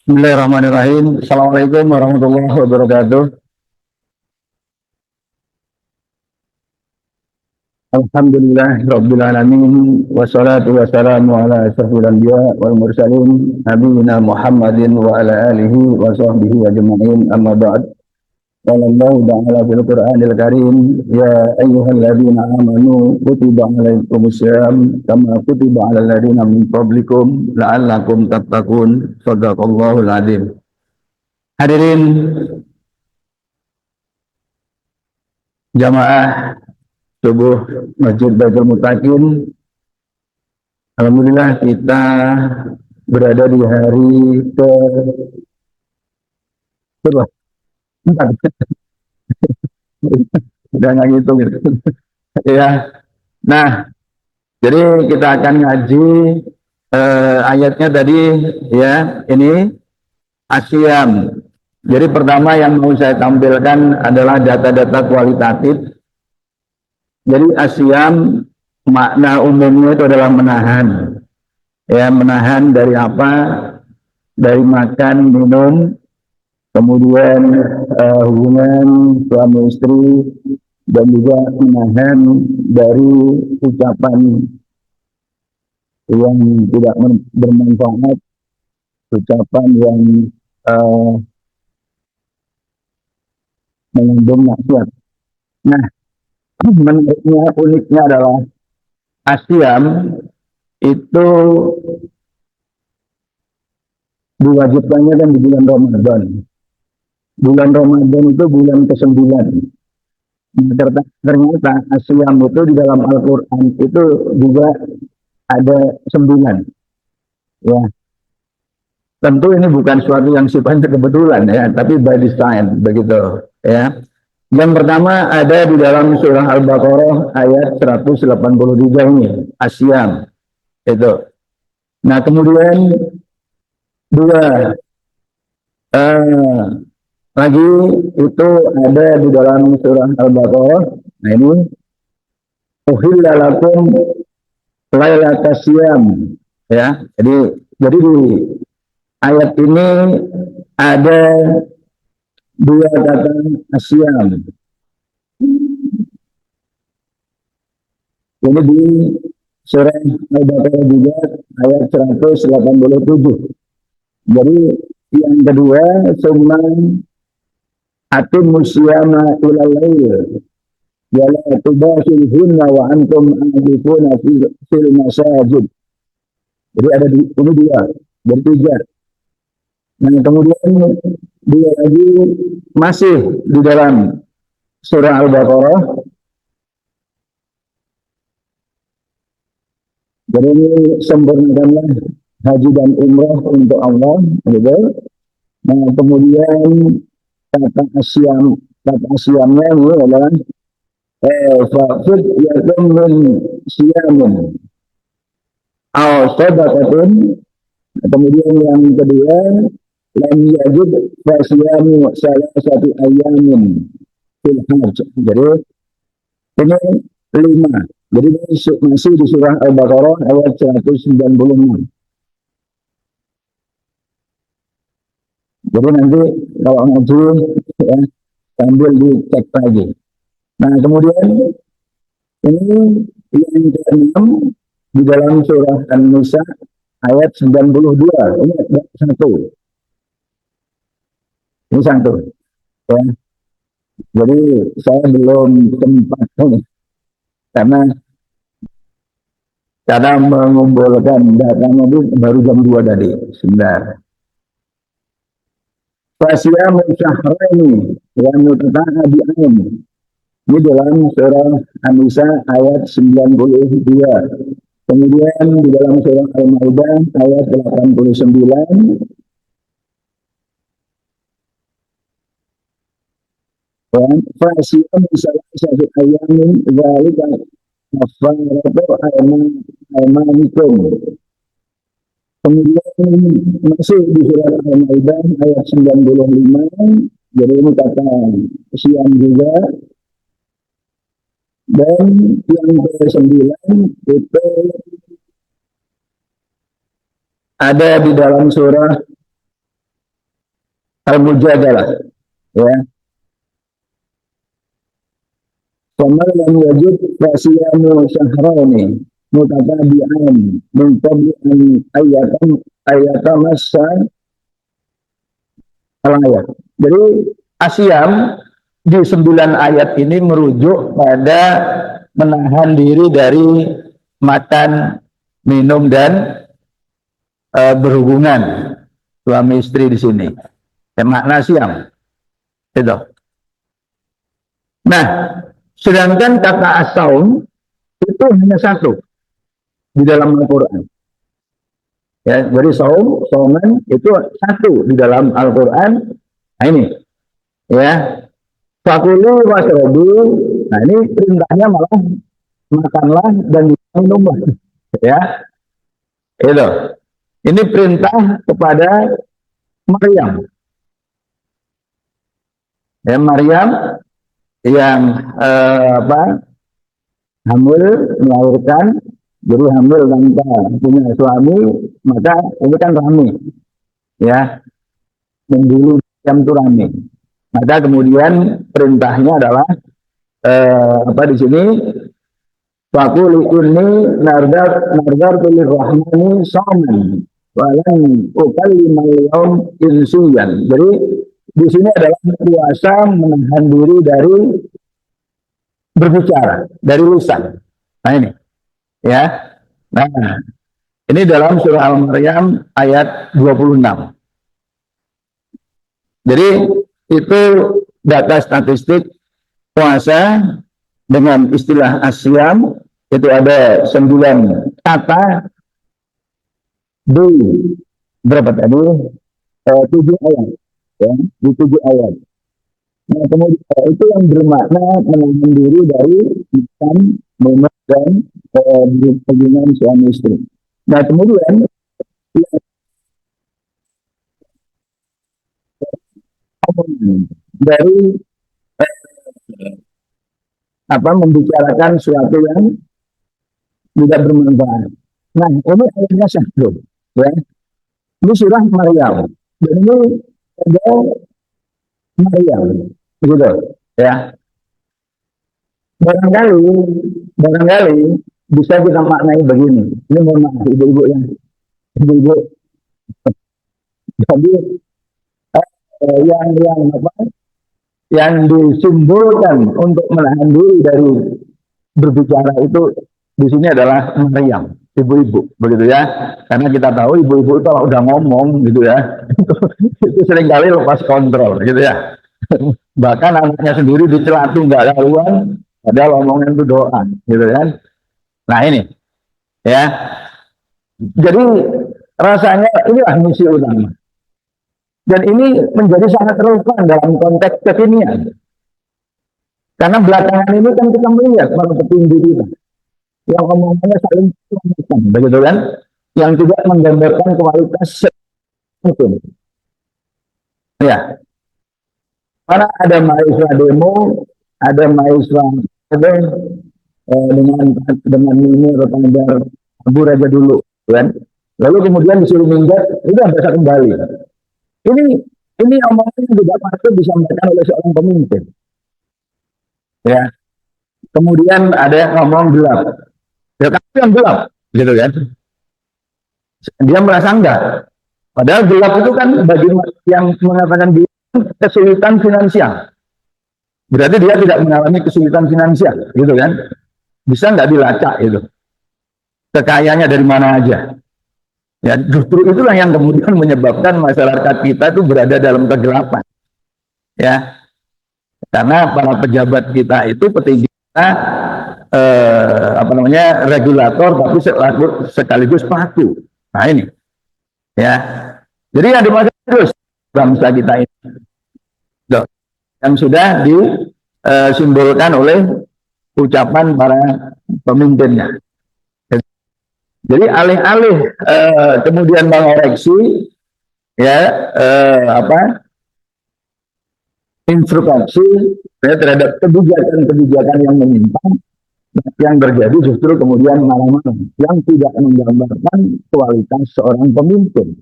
Bismillahirrahmanirrahim. Assalamualaikum warahmatullahi wabarakatuh. Alhamdulillah Rabbil Alamin. Wassalatu wassalamu ala asyrafil anbiya wal mursalin Nabiyyina Muhammadin wa ala alihi wa sahbihi ajma'in amma ba'd. Qala Allah ta'ala fil Qur'anil Karim, ya ayyuhalladzina amanu kutiba alaikumus syiyam kama kutiba alal ladzina min qablikum la'allakum tattaqun. Shadaqallahul adzim. Hadirin jamaah subuh Masjid Baitul Mutakin, alhamdulillah kita berada di hari ke berapa? 4. Udah nggak ngitung gitu. Ya. Nah, jadi kita akan ngaji ayatnya tadi ya, ini asyam. Jadi pertama yang mau saya tampilkan adalah data-data kualitatif. Jadi asyam makna umumnya itu adalah menahan. Ya, menahan dari apa? Dari makan, minum, kemudian hubungan suami istri, dan juga menahan dari ucapan yang tidak bermanfaat, ucapan yang mengandung maksiat. Nah, menariknya, uniknya adalah asyam itu diwajibkannya kan di bulan Ramadan. Bulan Ramadan itu bulan ke-9. Ternyata asyam itu di dalam Al-Quran itu juga ada 9. Ya, tentu ini bukan suatu yang sifatnya kebetulan ya, tapi by design begitu ya. Yang pertama ada di dalam surah Al-Baqarah ayat 183 ini, asyam itu. Nah, kemudian dua lagi itu ada di dalam surah Al-Baqarah. Nah, ini uhilla lakum lailatas syiyam ya. Jadi di ayat ini ada dua kata asyam. Ini di surah Al-Baqarah juga ayat 187. Jadi yang kedua, summa atimmus syiyama ilal lail wa la tubashirhunna wa antum aakifuna fil masajid. Jadi ada ini dua, bertiga. Nah, kemudian dua lagi masih di dalam surah Al-Baqarah. Jadi ini sempurnakanlah haji dan umrah untuk Allah, gitu. Nah, kemudian kata asyamnya ini adalah fa'fud yakum min siyamun aw sadaqatun. Kemudian yang kedua, lam yajid fasiyamu salasati ayamin fil hajj. Jadi ini 5. Jadi masih di surah Al-Baqarah ayat 196. Jadi nanti kalau ngaji ya, sambil dicek lagi. Nah, kemudian ini yang ke-6 di dalam surah An-Nisa ayat 92. Ini satu. Ini satu. Ya. Jadi saya belum sempat ini karena mengumpulkan datanya itu baru jam 2 tadi. Sebentar. Fasyamu syahraini wa mutatabi'ain. Ini dalam surah An-Nisa ayat 92. Kemudian di dalam surah Al-Maidah ayat 89. Dan fasyamu salasati ayamin dzalika kafaratu aymanikum. Kemudian masih di surat Al-Maidah ayat 95. Jadi ini kata siam juga. Dan yang ke-9 itu ada di dalam surah al-mujadalah, ya. Faman lam yajid fasiyamu syahraini mutatabi'an min qabli an ayatamassa al-ayat. Jadi asyam di 9 ayat ini merujuk pada menahan diri dari makan, minum, dan berhubungan suami istri di sini. Makna siam itu. Nah, sedangkan kata as-saum itu hanya satu di dalam Al-Quran. Ya, jadi saum, sauman itu satu di dalam Al-Quran. Nah ini, ya, fakulu wasrobu. Nah ini perintahnya malah makanlah dan minumlah, ya, itu. Ini perintah kepada Maryam. Ya, Maryam yang hamil, melahirkan, jadi hamil tanpa punya suami, maka ini kan rame, ya, membulu Maryam itu rame. Maka kemudian perintahnya adalah di sini, fakuli ini nardar tulir rahmani sauman walan ukallimal yaum insiyan. Jadi di sini adalah puasa menahan diri dari berbicara, dari lisan. Nah ini, ya. Nah, ini dalam surah Al-Maryam ayat 26. Jadi itu data statistik puasa dengan istilah asyam. Itu ada 9 kata di berapa tadi? 7 ayat. Ya, di 7 ayat. Nah, kemudian itu yang bermakna menahan diri dari makan, minum, dan hubungan suami istri. Nah, kemudian dari membicarakan sesuatu yang tidak bermanfaat. Nah, ini ayatnya satu, ya. Ini surah Maryam. Dan ini ada Maryam, begitu, ya. Barangkali bisa kita maknai begini. Ini mohon maaf ibu-ibu yang ibu-ibu. Jadi yang disimbolkan untuk menahan diri dari berbicara itu di sini adalah Maryam, ibu-ibu, begitu ya. Karena kita tahu ibu-ibu itu kalau udah ngomong gitu ya, itu seringkali lepas kontrol, gitu ya. Bahkan anaknya sendiri dicelatu nggak karuan, padahal omongan itu doa, gitu kan. Nah ini, ya. Jadi rasanya inilah misi utama. Dan ini menjadi sangat relevan dalam konteks kekinian. Karena belakangan ini kan kita melihat para petinggi kita yang omongannya saling menyelamatkan, begitu kan? Yang tidak menggambarkan kualitas mungkin. Ya, karena ada mahasiswa demo, ada mahasiswa dengan ini retanggar kabur aja dulu, kan? Lalu kemudian disuruh minggat, udah bisa kembali. Ini omongan yang tidak patut disampaikan oleh seorang pemimpin. Ya, kemudian ada yang ngomong gelap, ya tapi yang gelap, gitu kan? Dia merasa enggak. Padahal gelap itu kan bagi yang mengatakan dia kesulitan finansial. Berarti dia tidak mengalami kesulitan finansial, gitu kan? Bisa nggak dilacak itu? Kekayaannya dari mana aja? Ya, justru itulah yang kemudian menyebabkan masyarakat kita itu berada dalam kegelapan. Ya, karena para pejabat kita itu petinggi kita regulator tapi sekaligus pelaku. Nah ini, ya. Jadi yang dimaksud terus bangsa kita ini, yang sudah disimbolkan oleh ucapan para pemimpinnya. Jadi alih-alih kemudian mengoreksi, ya, instruksi ya, terhadap kebijakan-kebijakan yang menyimpang, yang terjadi justru kemudian malah-malah yang tidak menggambarkan kualitas seorang pemimpin.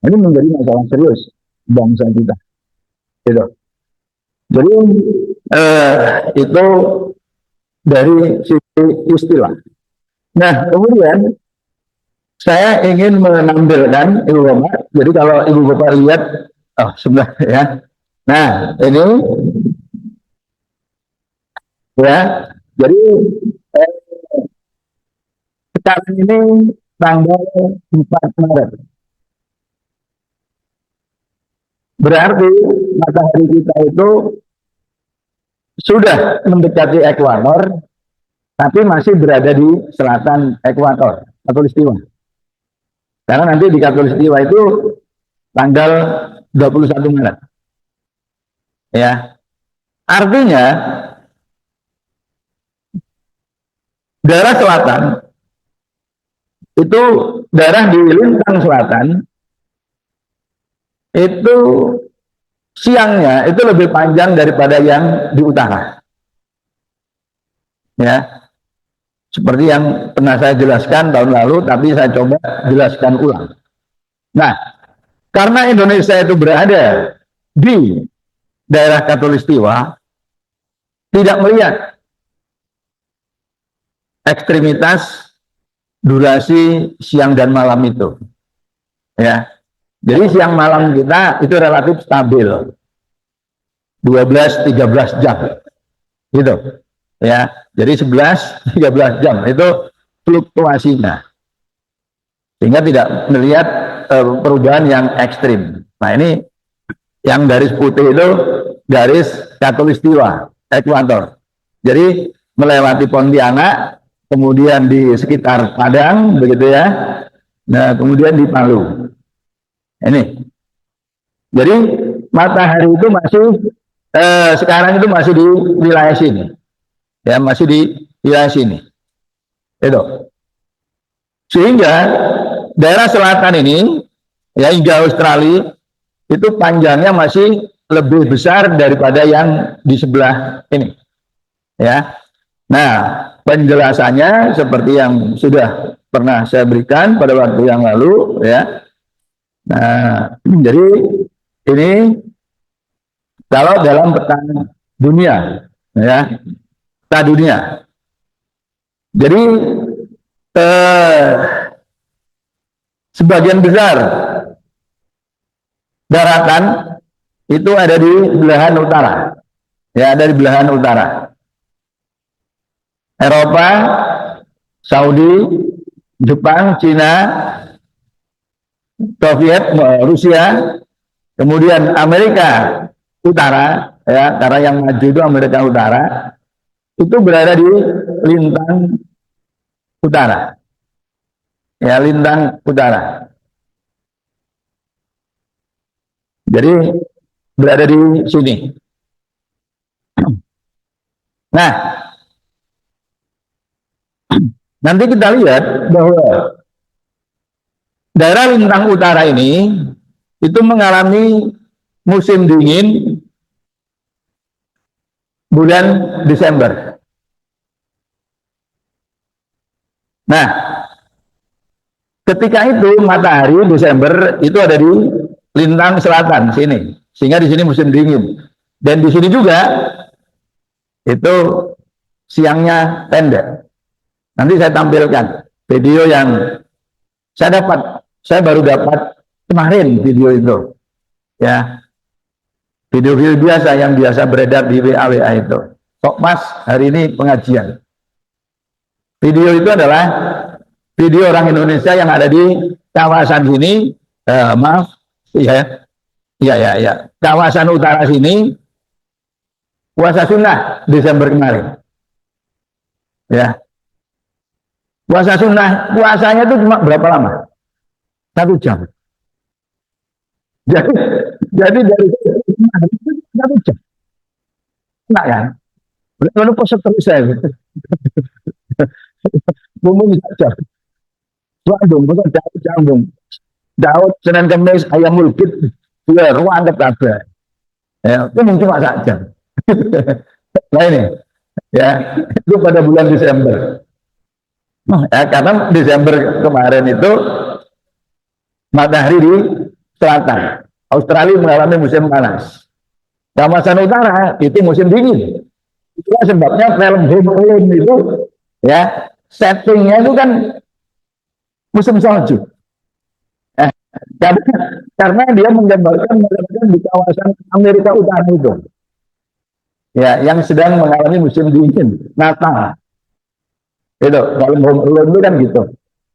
Ini menjadi masalah serius bangsa kita. gitu. Jadi itu dari sisi istilah. Nah, kemudian saya ingin menampilkan Ibu Bapak. Jadi kalau Ibu Bapak lihat, oh sebelah ya. Nah, ini ya. Jadi eh, sekarang ini tanggal 4 Maret. Berarti matahari kita itu sudah mendekati ekuator, tapi masih berada di selatan ekuator, khatulistiwa. Karena nanti di khatulistiwa itu tanggal 21 Maret. Ya. Artinya daerah selatan itu daerah di lintang selatan itu siangnya itu lebih panjang daripada yang di utara. Ya. Seperti yang pernah saya jelaskan tahun lalu, tapi saya coba jelaskan ulang. Nah, karena Indonesia itu berada di daerah khatulistiwa, tidak melihat ekstremitas durasi siang dan malam itu. Ya. Jadi siang malam kita itu relatif stabil. 12-13 jam. Gitu. Ya. Jadi 11-13 jam itu fluktuasinya. Sehingga tidak melihat perubahan yang ekstrim. Nah, ini yang garis putih itu garis khatulistiwa, ekuator. Jadi melewati Pontianak, kemudian di sekitar Padang, begitu ya. Nah, kemudian di Palu. Ini. Jadi matahari itu masih sekarang itu masih di wilayah sini. Ya, masih di wilayah sini. Itu. Sehingga daerah selatan ini ya hingga Australia itu panjangnya masih lebih besar daripada yang di sebelah ini. Ya. Nah, penjelasannya seperti yang sudah pernah saya berikan pada waktu yang lalu ya. Nah, jadi ini kalau dalam peta dunia ya, peta dunia. Jadi sebagian besar daratan itu ada di belahan utara. Ya, ada di belahan utara. Eropa, Saudi, Jepang, Cina, Soviet, Rusia, kemudian Amerika Utara, ya, karena yang maju itu Amerika Utara, itu berada di lintang utara. Ya, lintang utara. Jadi berada di sini. Nah, nanti kita lihat bahwa daerah lintang utara ini itu mengalami musim dingin bulan Desember. Nah, ketika itu matahari Desember itu ada di lintang selatan sini, sehingga di sini musim dingin. Dan di sini juga itu siangnya pendek. Nanti saya tampilkan video yang saya baru dapat kemarin video itu, ya, video-video biasa yang biasa beredar di WA itu. Kok Mas hari ini pengajian? Video itu adalah video orang Indonesia yang ada di kawasan sini, maaf, ya, kawasan utara sini, puasa sunnah Desember kemarin, ya. Puasa sunnah, puasanya itu cuma berapa lama? 1 jam. Jadi dari 1 jam. Enggak kan? Lalu puasa terus saya. Bumbu saja. Sambung, bukan jambung. Daud, Senin Kamis, ayam mulkit, ya, ruang kata. Ya, itu mungkin cuma saja. Nah ini, ya, itu pada bulan Desember. Ya, karena Desember kemarin itu matahari di selatan. Australia mengalami musim panas. Kawasan utara itu musim dingin. Itulah sebabnya film Home Alone itu ya settingnya itu kan musim salju. Eh, karena dia menggambarkan di kawasan Amerika Utara itu, ya, yang sedang mengalami musim dingin, Natal. Itu film Home Alone itu kan gitu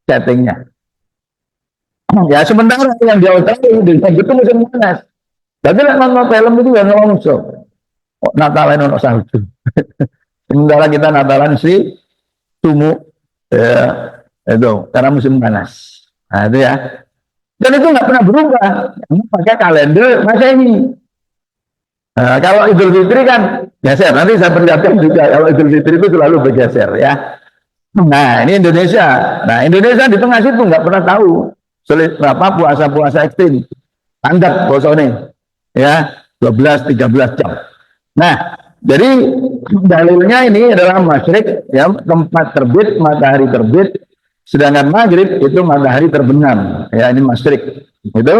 settingnya. Ya sementara yang di Australia itu musim panas. Tapi lah nonton film itu ya nongso. Natalan ono salju. Sementara kita Natalan sih sumuk ya, itu karena musim panas. Nah itu ya. Dan itu nggak pernah berubah. Pakai kalender Masehi. Nah, kalau Idul Fitri kan geser. Nanti saya perlihatkan juga kalau Idul Fitri itu selalu bergeser ya. Nah ini Indonesia. Nah Indonesia di tengah situ nggak pernah tahu berapa puasa-puasa ekstrim. Tandak bosone ya 12-13 jam. Nah jadi dalilnya ini adalah masyrik ya, tempat terbit matahari terbit, sedangkan maghrib itu matahari terbenam ya, ini masyrik itu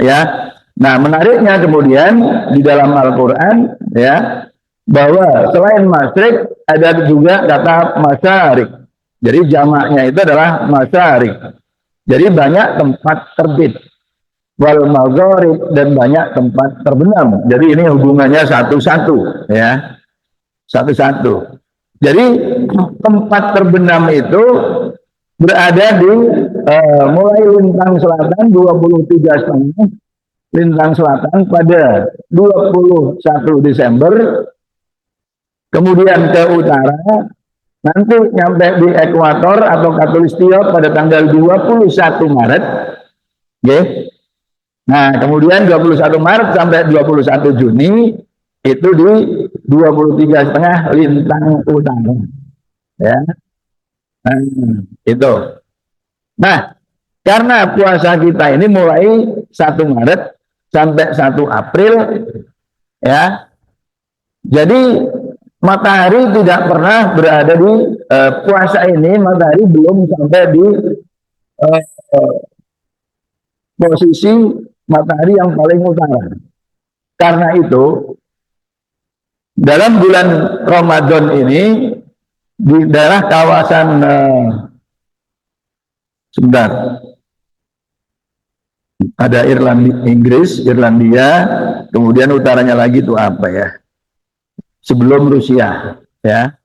ya. Nah menariknya kemudian di dalam Al-Quran ya, bahwa selain masyrik ada juga kata masyarik, jadi jamaknya itu adalah masyarik, jadi banyak tempat terbit, wal magharib, dan banyak tempat terbenam. Jadi ini hubungannya satu-satu ya, satu-satu. Jadi tempat terbenam itu berada di mulai lintang selatan 23,5 lintang selatan pada 21 Desember, kemudian ke utara nanti nyampe di ekuator atau khatulistiwa pada tanggal 21 Maret. Okay. Nah, kemudian 21 Maret sampai 21 Juni itu di 23,5 lintang utara. Ya. Nah, itu. Nah, karena puasa kita ini mulai 1 Maret sampai 1 April ya. Jadi matahari tidak pernah berada di puasa ini, matahari belum sampai di posisi matahari yang paling utara. Karena itu dalam bulan Ramadan ini di daerah kawasan sebentar, ada Inggris, Irlandia, kemudian utaranya lagi itu apa ya? Sebelum Rusia, ya.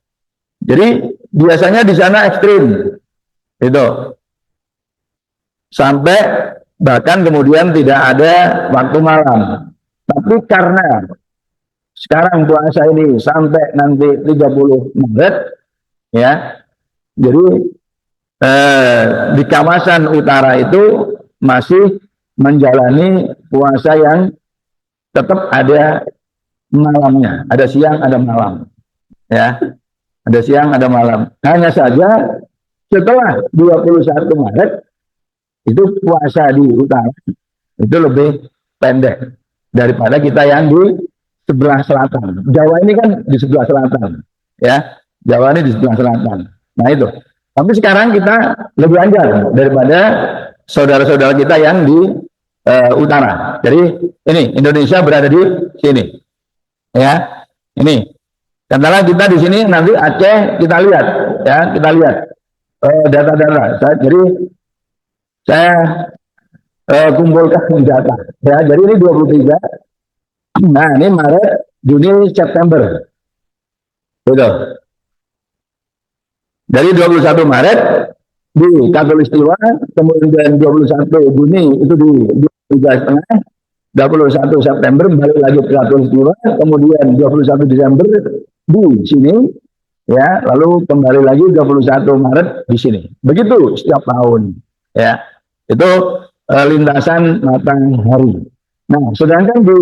Jadi biasanya di sana ekstrim, itu sampai bahkan kemudian tidak ada waktu malam. Tapi karena sekarang puasa ini sampai nanti 30 Maret ya, jadi di kawasan utara itu masih menjalani puasa yang tetap ada malamnya, ada siang ada malam ya, ada siang ada malam. Hanya saja setelah 21 Maret itu puasa di utara itu lebih pendek daripada kita yang di sebelah selatan. Jawa ini kan di sebelah selatan ya, Jawa ini di sebelah selatan. Nah itu. Tapi sekarang kita lebih anjal daripada saudara-saudara kita yang di utara. Jadi ini Indonesia berada di sini ya, ini. Katakanlah kita di sini, nanti Aceh kita lihat ya, kita lihat data-data. Jadi saya kumpulkan data ya. Jadi ini 23. Nah, ini Maret, Juni, September. Betul. Dari 21 Maret di khatulistiwa, kemudian 21 Juni itu di 3,5, 21 September balik lagi ke khatulistiwa, kemudian 21 Desember di sini ya, lalu kembali lagi 21 Maret di sini. Begitu setiap tahun ya. Itu lintasan matahari. Nah, sedangkan di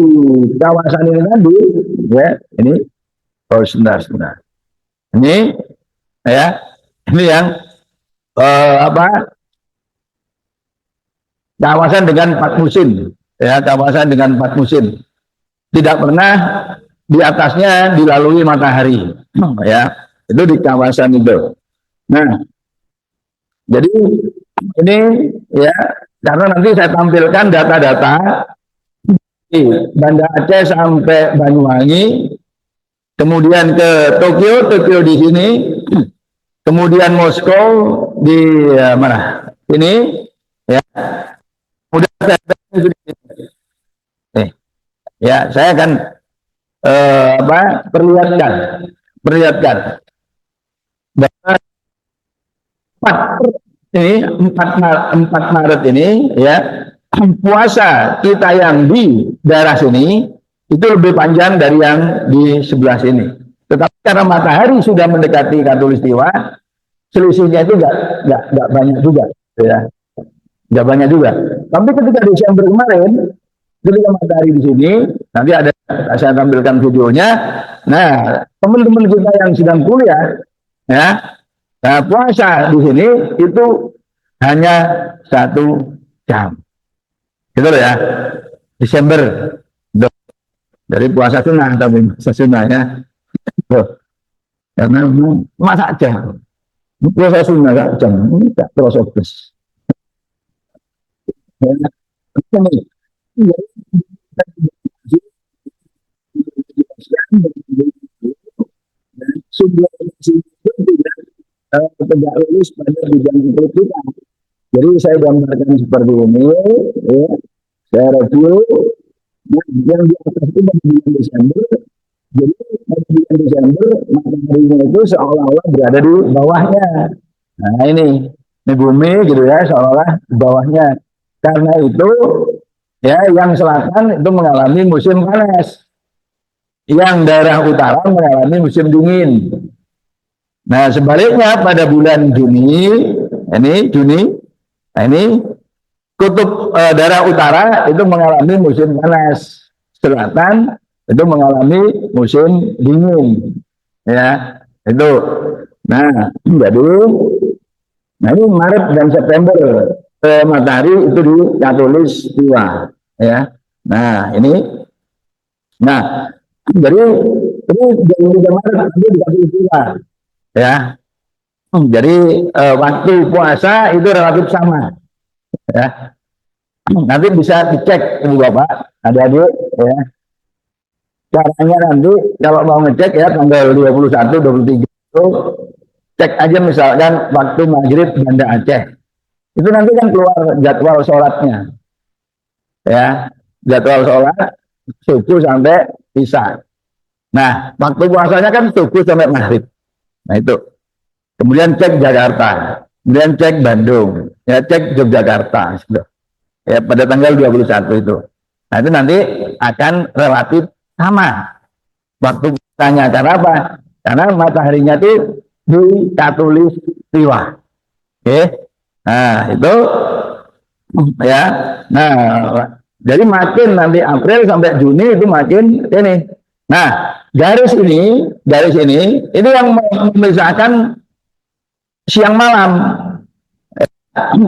kawasan ini tadi ya, ini sebentar. Ini ya, ini yang kawasan dengan 4 musim ya, kawasan dengan 4 musim. Tidak pernah di atasnya dilalui matahari ya. Itu di kawasan itu. Nah, jadi ini ya, karena nanti saya tampilkan data-data Banda Aceh sampai Banyuwangi, kemudian ke Tokyo, Tokyo di sini, kemudian Moskow di mana? Ini, ya. Kemudian ya, saya akan perlihatkan bahwa 4 Maret ini, ya, puasa kita yang di daerah sini itu lebih panjang dari yang di sebelah sini. Tetapi karena matahari sudah mendekati khatulistiwa, selisihnya itu nggak banyak juga, ya, nggak banyak juga. Tapi ketika Desember kemarin, ketika matahari di sini, nanti ada saya tampilkan videonya. Nah, teman-teman kita yang sedang kuliah, ya, nah, puasa di sini itu hanya 1 jam, gitu loh ya. Desember, dari puasa sunnah, tapi puasa sunnah, ya. Karena masa aja puasa sunnah gak jam, ini tak terus obes. Sumber tidak lulus pada bidang kita. Jadi saya gambarkan seperti ini, ya. Saya review yang di atas itu pada bulan Desember. Jadi pada bulan Desember mataharinya itu seolah-olah berada di bawahnya. Nah ini bumi gitu ya, seolah-olah di bawahnya. Karena itu, ya, yang selatan itu mengalami musim panas, yang daerah utara mengalami musim dingin. Nah, sebaliknya pada bulan Juni, nah ini kutub daerah utara itu mengalami musim panas, selatan itu mengalami musim dingin, ya, itu. Nah, jadi, nah ini Maret dan September matahari itu di khatulistiwa, ya. Nah, jadi ini dari Maret itu di khatulistiwa, ya. Jadi waktu puasa itu relatif sama, ya. Nanti bisa dicek Ibu Bapak, adik-adik, ya. Caranya nanti kalau mau ngecek, ya, tanggal 21, 23 itu cek aja misalkan waktu maghrib Banda Aceh. Itu nanti kan keluar jadwal sholatnya, ya, jadwal sholat subuh sampai isya. Nah, waktu puasanya kan subuh sampai maghrib. Nah itu. Kemudian cek Jakarta, kemudian cek Bandung, ya, cek Yogyakarta, ya, pada tanggal 21 itu. Nah itu nanti akan relatif sama waktu puasanya. Karena apa? Karena mataharinya itu di khatulistiwa. Oke. Nah itu, ya. Nah, jadi makin nanti April sampai Juni itu makin ini. Nah, garis ini yang memisahkan siang malam.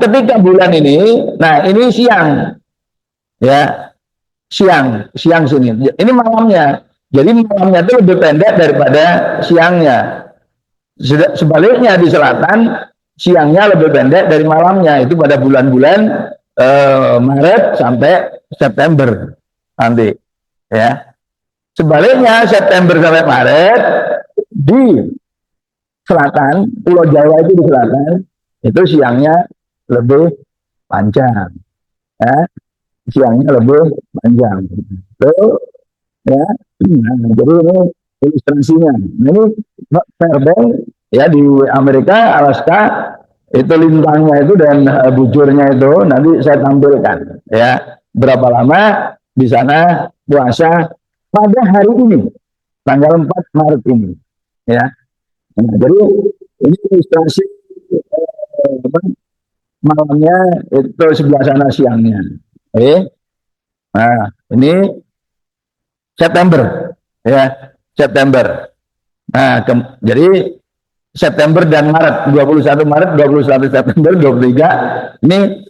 Ketika bulan ini, nah ini siang, ya, siang sini. Ini malamnya. Jadi malamnya itu lebih pendek daripada siangnya. Sebaliknya di selatan, siangnya lebih pendek dari malamnya. Itu pada bulan-bulan Maret sampai September nanti, ya. Sebaliknya September sampai Maret di selatan, Pulau Jawa itu di selatan, itu siangnya lebih panjang, ya. Siangnya lebih panjang. Itu, ya. Nah, jadi ini ilustrasinya. Ini Fairbanks, ya, di Amerika, Alaska, itu lintangnya itu dan bujurnya itu nanti saya tampilkan, ya, berapa lama di sana puasa pada hari ini, tanggal 4 Maret ini, ya. Nah, jadi ini ilustrasi malamnya itu sebelah sana siangnya. Oke. Nah, ini September, ya, September. Nah, jadi September dan Maret, 21 Maret, 21 September, 23 ini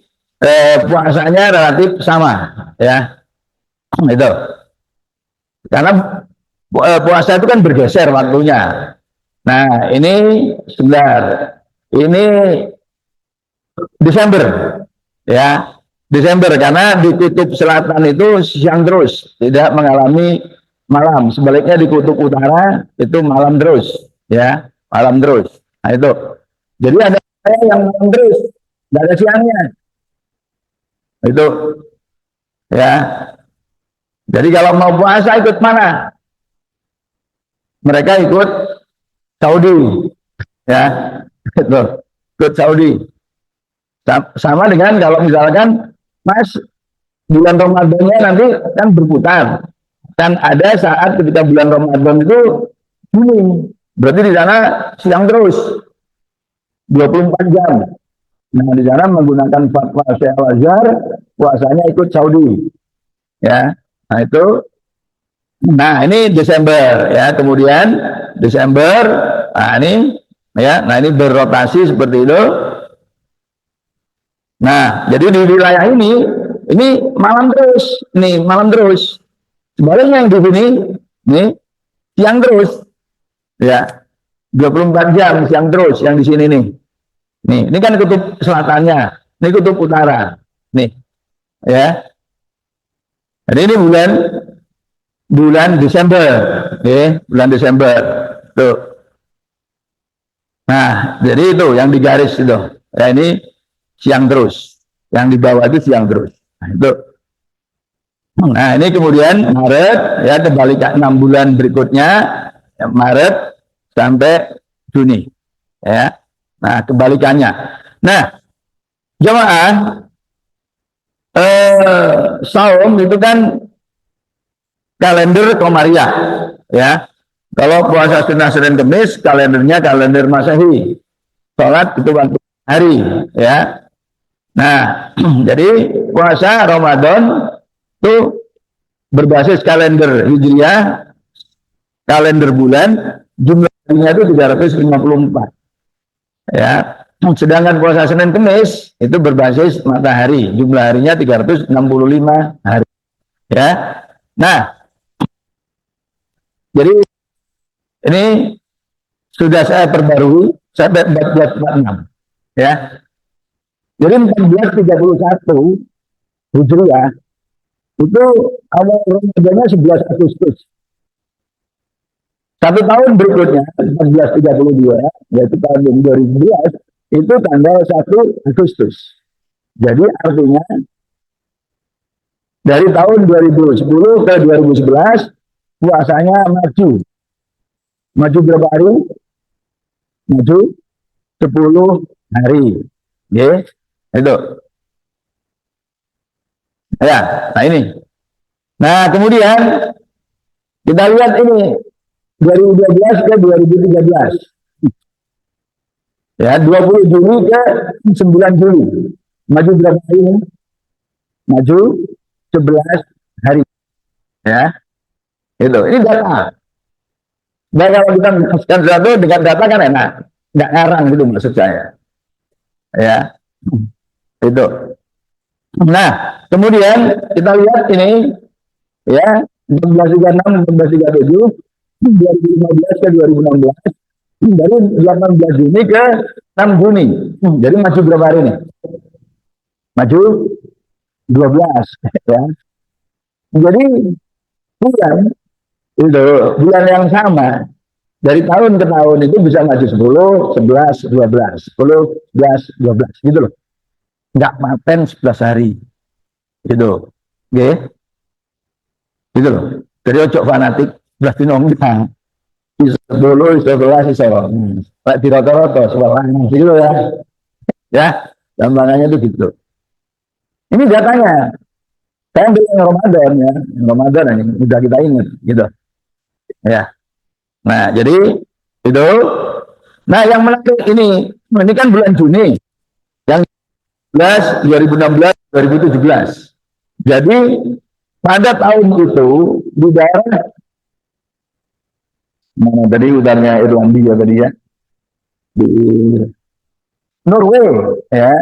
puasanya relatif sama, ya. Itu. Karena puasa itu kan bergeser waktunya. Nah, ini sebentar. Ini Desember, ya. Desember karena di kutub selatan itu siang terus, tidak mengalami malam. Sebaliknya di kutub utara itu malam terus, ya, malam terus. Nah itu. Jadi ada yang malam terus, nggak ada siangnya. Itu, ya. Jadi kalau mau puasa ikut mana? Mereka ikut Saudi, ya. Itu, ikut Saudi. Sama dengan kalau misalkan Mas bulan Ramadannya nanti kan berputar. Dan ada saat ketika bulan Ramadan itu Juni. Berarti di sana siang terus 24 jam. Nah, di sana menggunakan fatwa Syekh Al-Azhar, puasanya ikut Saudi. Ya. Nah, itu ini Desember ya. Kemudian Desember ini ya. Nah, ini berrotasi seperti itu. Nah, jadi di wilayah ini malam terus, nih malam terus. Sebaliknya yang di sini, nih siang terus, ya 24 jam siang terus yang di sini nih. Nih, ini kan kutub selatannya, ini kutub utara, nih, ya. Jadi ini bulan Desember, ya, bulan Desember, tuh. Nah, jadi itu yang digaris itu, ya ini siang terus, yang di bawah itu siang terus. Nah, itu. Nah, ini kemudian Maret, ya kembali ke 6 bulan berikutnya, ya, Maret sampai Juni, ya. Nah, kebalikannya. Nah, jemaah, saum itu kan kalender Komariah, ya. Kalau puasa sunnah Senin Kemis, kalendernya kalender Masehi. Sholat itu waktu hari, ya. Nah, jadi puasa Ramadan itu berbasis kalender Hijriah, kalender bulan, jumlah harinya itu 354. Ya. Sedangkan puasa Senin Kemis itu berbasis matahari, jumlah harinya 365 hari. Ya. Nah, jadi ini sudah saya perbarui sampai 1446. Ya. Jadi 1431 Hijriah itu awal Ramadannya 11 Agustus. Satu tahun berikutnya 1432, yaitu tahun 2011, itu tanggal 1 Agustus. Jadi artinya dari tahun 2010 ke 2011 puasanya maju. Maju berapa hari? Maju 10 hari. Ya, itu. Ya, nah ini. Nah, kemudian kita lihat ini 2012 ke 2013. Ya, 20 Juli ke 9 Juli. Maju berapa hari? Maju 11 hari. Ya. Itu. Ini data. Nah, kalau kita menjelaskan sesuatu dengan data kan enak. Nggak ngarang gitu maksud saya. Ya. Itu. Nah, kemudian kita lihat ini ya 1436, 1437, 2015 ke 2016, dari 18 Juni ke 6 Juni. Jadi maju berapa hari nih? Maju 12 ya. Jadi bulan itu bulan yang sama dari tahun ke tahun itu bisa maju 10, 11, 12, 10, 11, 12 gitu loh. Nggak paten 11 hari. Gitu. Oke. Gitu loh. Jadi ojo fanatik 11 dino enggak. Iso 10, iso 11, iso. Lek di rata-rata sewalan gitu ya. Ya, gambarannya itu gitu. Ini datanya. Saya ambil yang Ramadan ya. Ramadan ini udah kita ingat gitu. Ya. Nah, jadi itu. Nah, yang menarik ini kan bulan Juni. Yang 2016, 2017. Jadi pada tahun itu di daerah mana tadi udaranya Irlandia tadi ya, di Norway ya,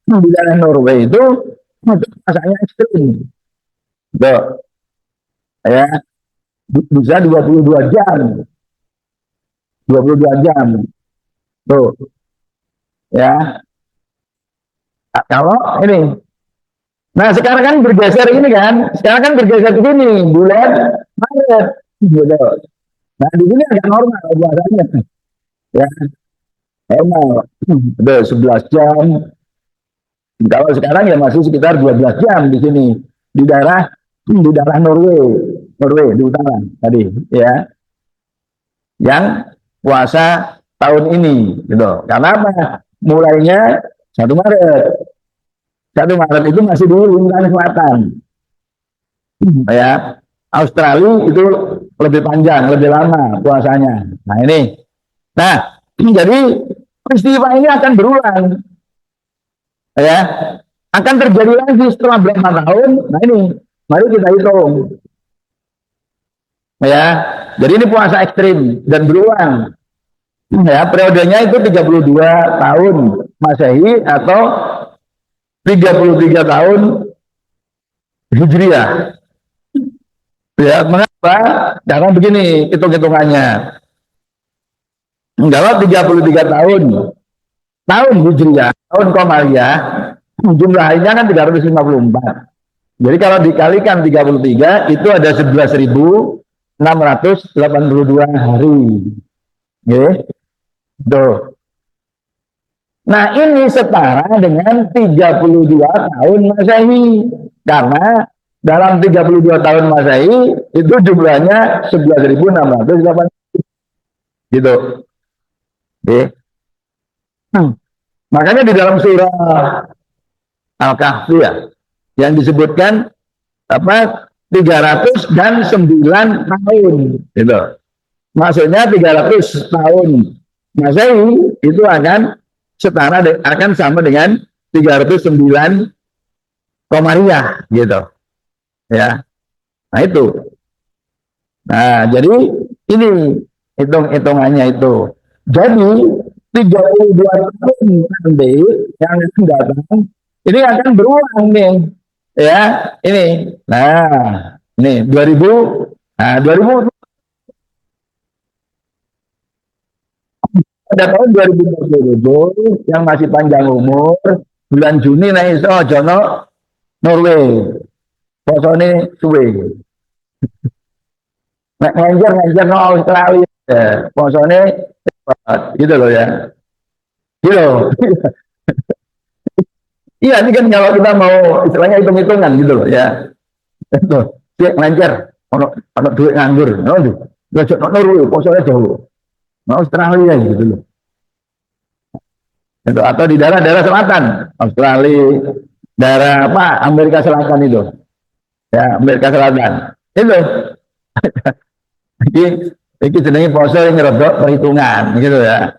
di daerah Norway itu masanya ekstrim, tuh ya, bisa 22 jam, 22 jam, tuh ya. Kalau ini Nah sekarang kan bergeser ini kan, sekarang kan bergeser ke sini bulan Maret, gitu. Nah di sini agak normal puasanya, ya normal, udah 11 jam. Kalau sekarang ya masih sekitar 12 jam di sini di daerah Norway, Norway di utara tadi, ya, yang puasa tahun ini, gitu. Karena apa? Mulainya 1 Maret. 1 Maret itu masih di lintang selatan, ya. Australia itu lebih panjang, lebih lama puasanya. Nah ini, nah jadi peristiwa ini akan berulang, ya, akan terjadi lagi setelah berapa tahun. Nah ini, mari kita hitung, ya. Jadi ini puasa ekstrim dan berulang, ya. Periodenya itu 32 tahun Masehi atau 33 tahun Hijriah. Ya, mengapa? Karena begini hitung-hitungannya. Kalau 33 tahun Hijriah, tahun Komariah, jumlah harinya kan 354. Jadi kalau dikalikan 33 itu ada 11.682 hari. Oke. Tuh. Nah, ini setara dengan 32 tahun Masehi. Karena dalam 32 tahun Masehi itu jumlahnya 11.680 gitu. Oke. Makanya di dalam surah Al-Kahfi, ya, yang disebutkan apa 309 tahun gitu. Maksudnya 300 tahun Masehi itu akan setara akan sama dengan 309 Komariah gitu, ya. Nah itu. Nah jadi ini hitung-hitungannya itu. Jadi 32 tahun nanti yang akan datang ini akan berulang nih, ya. Ini, nah ini 2000, nah 2000 pada tahun 2020 yang masih panjang umur, bulan Juni nih iso jono Norway, posone suwe. Nek nganjar no Australia, ya, posone gitu loh, ya. Gitu. Iya, ini kan kalau kita mau istilahnya hitung-hitungan gitu loh, ya. Itu, dia nganjar, ono duit nganggur, no, tuh, no Norway, posone jauh, no Australia gitu loh. Itu, atau di daerah-daerah selatan, Australia, daerah apa, Amerika Selatan itu, ya, Amerika Selatan, itu. Iki jenenge poso yang ngerodok perhitungan gitu, ya.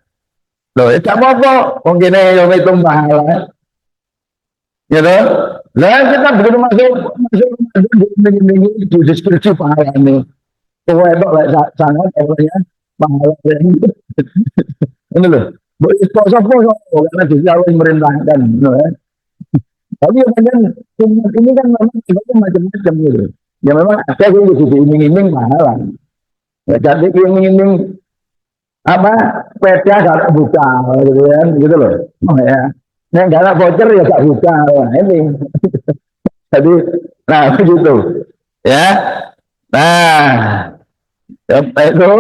Loh, ya gak apa-apa, mungkin yang hitung pahala. Gitu. Lah kita begitu masuk minggu di deskripsi pahala ini. Kowe itu sangat ya pahala ini. Ini loh. Boleh poso-poso karena Gusti Allah merintahkan, ya. Tapi kan ini kan memang macam-macam gitu. Ya memang ada yang iming-iming pahala. Ya jadi iming-iming apa peda gak buka gitu kan, gitu loh. Oh, ya. Nek gak ada voucher ya gak buka. Nah, ini. Jadi nah begitu. Ya. Nah, itu,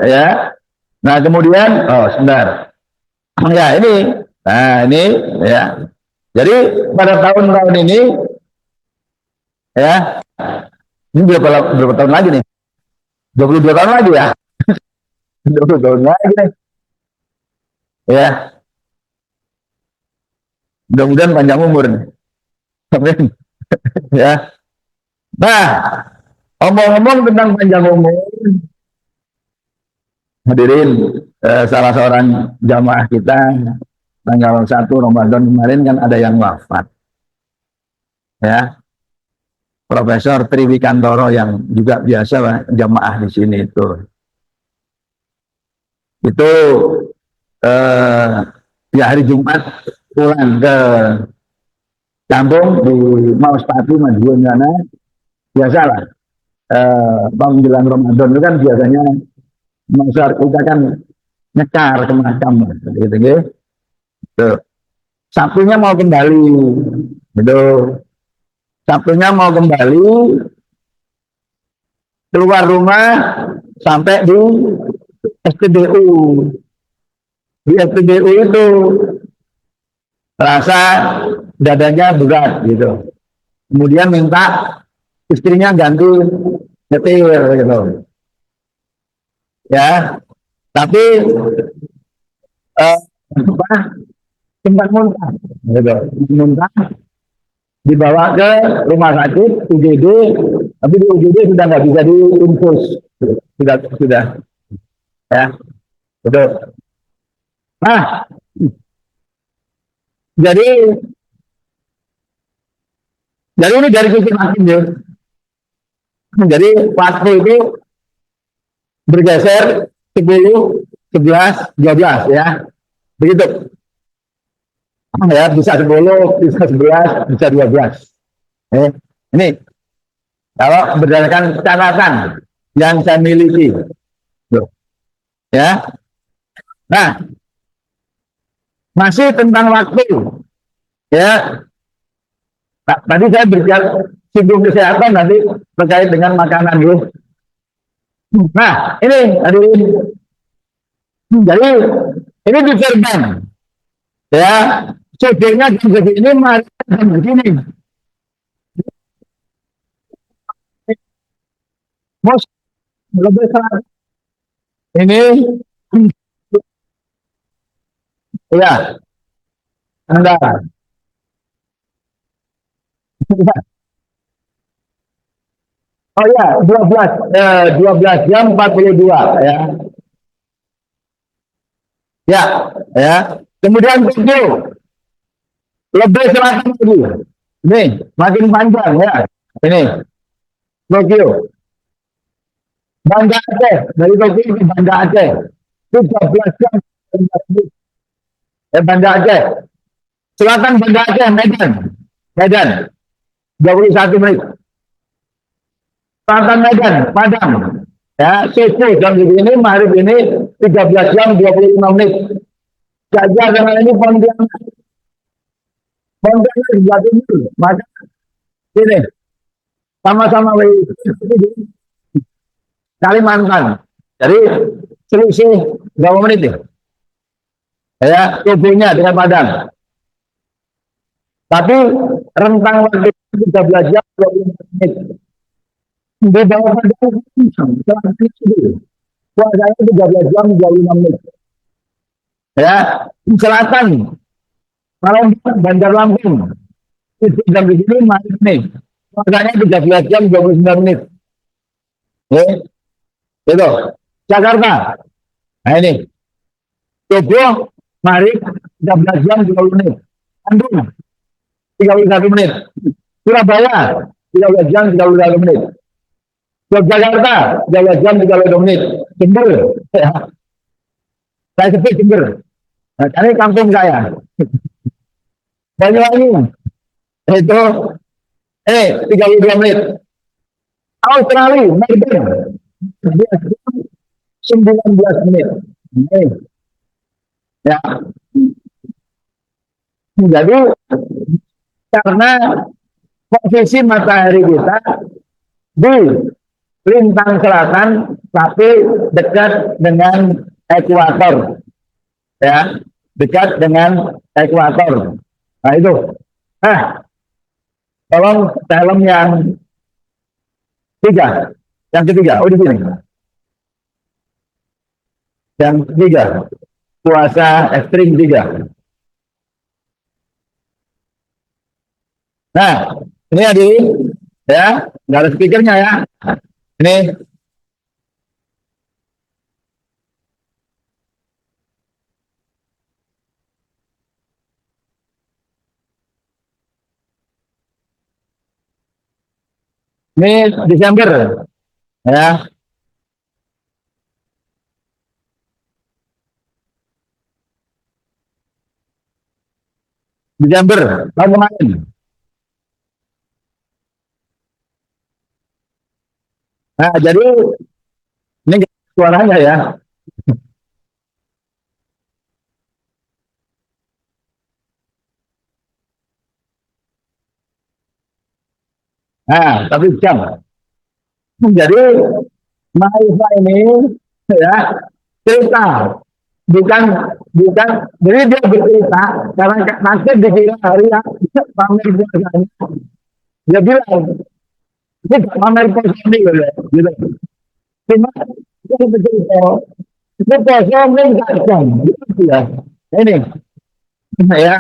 ya. Nah, kemudian oh sebentar. Ya, ini. Nah, ini, ya. Jadi pada tahun-tahun ini, ya. Ini berapa tahun lagi nih? 22 tahun lagi, ya. 20 tahun lagi nih. Ya. Mudah-mudahan panjang umur nih. Amin. Ya. Nah, omong-omong tentang panjang umur, hadirin, salah seorang jamaah kita tanggal 1 Ramadan kemarin kan ada yang wafat, ya. Profesor Triwikantoro yang juga biasa jamaah di sini itu ya hari Jumat pulang ke kampung di Mauspati Madiun sana. Biasalah menjelang Ramadan itu kan biasanya masyarakat kita kan nyekar ke makam gitu, gitu. Sabtunya mau kembali gitu. Sabtunya mau kembali keluar rumah sampai di SPBU. Di SPBU itu rasa dadanya berat gitu. Kemudian minta istrinya ganti nyetir gitu. Ya, tapi eh, apa, sempat muntah gitu. Muntah dibawa ke rumah sakit UGD, tapi di UGD sudah nggak bisa diinfus, sudah ya betul. Nah, jadi ini dari sisi hakim ya. Jadi waktu itu bergeser 10, 11, 12 ya. Begitu. Ya, bisa 10, bisa 11, bisa 12. Ini kalau berdasarkan catatan yang saya miliki. Ya. Nah, masih tentang waktu. Ya, tadi saya berbicara singgung kesehatan nanti terkait dengan makanan dulu. Nah, ini jadi ini di Serban. Ya, sopirnya jam segini, mari jam begini. Mos lebih salah. Ini ya, Anda. Oh ya, 12 jam 42 ya. Ya, ya. Kemudian Tokyo lebih selatan lagi. Ini makin panjang ya. Ini Tokyo. Banda Aceh, dari Tokyo ke Banda Aceh. 13 jam. Banda Aceh. Selatan Banda Aceh, Medan. Medan. 21 menit. Selatan Medan, Padang. Ya, subuh jam segini, maghrib ini 13 jam 25 menit. Gajah dengan ini Pontianak. Pontianak di Timur. Maka ini sama-sama Kalimantan. Jadi selisih berapa menit ya? Ya, tubuhnya dengan Padang. Tapi rentang waktu 13 jam 25 menit. Di bawah Padang, puasanya 13 jam 25 menit. Ya, selatan, Malang, Bandar Lampung, itu jam di sini masih nih. Puasanya 13 jam 29 menit. Ya, itu. Jakarta. Nah ini, Tokyo, mari 13 jam 30 menit. Bandung, 31 menit. Surabaya, 13 jam 31 menit. Yogyakarta, 13 jam 32 menit. Jember, ya. Saya sebut Jember. Nah, ini kampung saya. Banyuwangi, itu 32 menit. Australia, Melbourne, 19 menit. Ini, ya. Jadi karena posisi matahari kita di lintang selatan tapi dekat dengan ekuator, ya, dekat dengan ekuator. Nah itu. Tolong film yang tiga, yang ketiga. Oh di sini. Yang ketiga, puasa ekstrim 3. Nah, ini ya, nggak ada speakernya ya. Ini Desember ya, Desember tahun kemarin. Nah, jadi ini suaranya ya. Nah, tapi jam. Jadi Maisa ini ya cerita, bukan bukan. Jadi dia bercerita karena nanti dikira hari yang pamer puasanya. Dia bilang ini gak pamer puasa ini gitu. Cuma dia bercerita itu puasa mungkin gak jam gitu ya. Ini ya.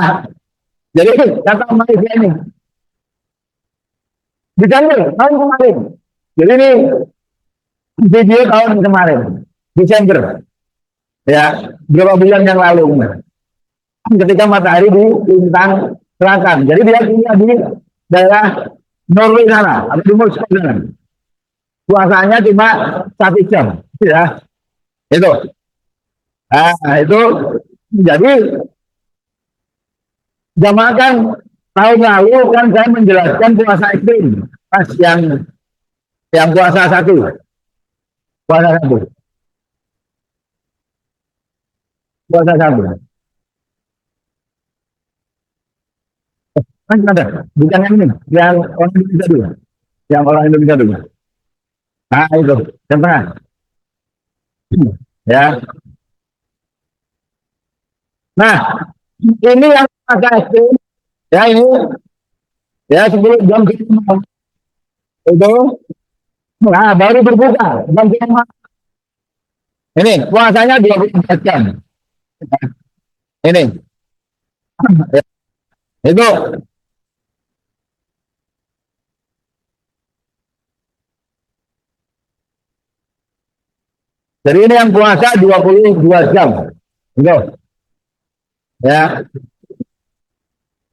Jadi kata Maisa ini di tahun kemarin. Jadi ini video tahun kemarin Desember ya, berapa bulan yang lalu ketika matahari di lintang selatan. Jadi dia tinggal di daerah Norway sana atau di Moskow sana. Puasanya cuma 1 jam ya. Itu. Nah, itu jadi jamaah kan tahun lalu kan saya menjelaskan puasa ekstrim pas yang puasa puasa satu puasa satu kan ada, bukan yang ini, yang orang Indonesia dulu, yang orang Indonesia dulu. Nah itu yang tengah ya. Nah ini yang agak ekstrim ya, ini ya 10 jam itu. Nah baru berbuka jam 5. Ini puasanya 24 jam ini ya, itu. Jadi ini yang puasa 22 jam itu ya,